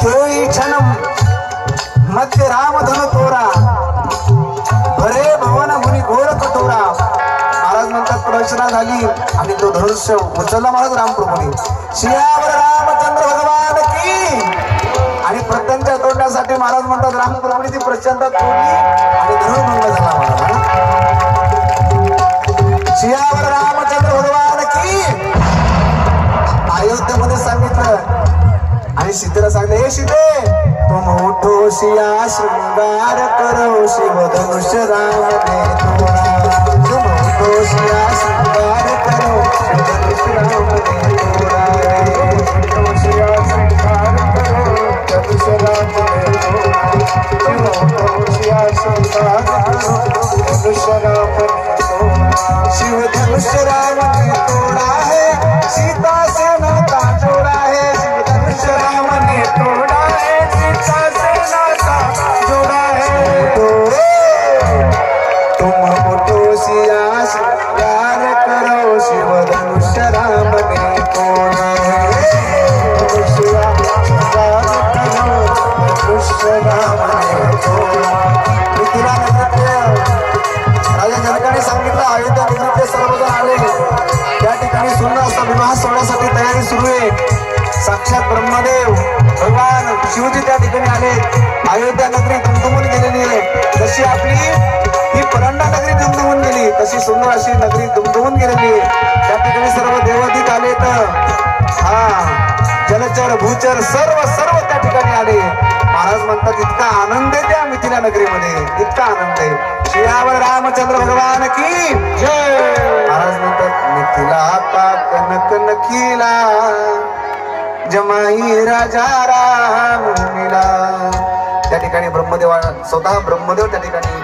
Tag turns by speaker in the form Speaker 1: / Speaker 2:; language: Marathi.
Speaker 1: तोई क्षण मध्य रामधनु तोरा भरे भवन मुनी घोर कठोरा. महाराज म्हणतात प्रदक्षिणा झाली आणि तो धनुष्य उचलला महाराज रामप्रभूने. सियावर रामचंद्र भगवान की. आणि प्रत्यंच्या तोडण्यासाठी महाराज म्हणतात रामप्रभूने ती प्रचंड तोडली आणि धनुर्भंग झाला महाराज. सियावर रामचंद्र भगवान की. अयोध्येमध्ये सांगितलं आणि सीतेला सांगितलं हे सीते तुम उठो सिया शृंगार करो शिव धनुष्य राम ने तोड़ा. तुम उठो सिया शृंगार करो शिव धनुष्य राम ने तोड़ा. उठो सिया शृंगार करो धनुष्य राम ने तोड़ा. तुम उठो सिया शृंगार करो धनुष्य राम ने तोड़ा. शिव धनुष्य राम ने तोड़ा है सीता से नाता जोड़ा है. शिव धनुष्य राम ने तोड़ा है सीता से नाता जोड़ा है. तुम उठो सिया शृंगार करो शिव धनुष्य राम ने तोड़ा है. सिया शृंगार करो धनुष्य राम ने तोड़ा. मिथिला नगरीतले राजा जनकाने सांगितलं अयोध्या नगरीतले सर्वजण आले. त्या ठिकाणी सुंदर असा विवाह सोहळ्यासाठी तयारी सुरू आहे. साक्षात ब्रह्मदेव भगवान शिवजी त्या ठिकाणी आले. अयोध्या नगरी दुमदुमून गेलेली आहे. जशी आपली ही परंडा नगरी दुमदुमून गेली तशी सुंदर अशी नगरी दुमदुमून गेलेली आहे. त्या ठिकाणी सर्व देवाधिक आले जलचर भूचर सर्व त्या ठिकाणी आले. महाराज म्हणतात इतका आनंद आहे त्या मिथिला नगरीमध्ये इतका आनंद आहे. सियावर रामचंद्र भगवान की जय. महाराज म्हणतात मिथिला पाक नक नखिला जमाई राजा राम मिला. त्या ठिकाणी ब्रह्मदेव स्वतः ब्रह्मदेव त्या ठिकाणी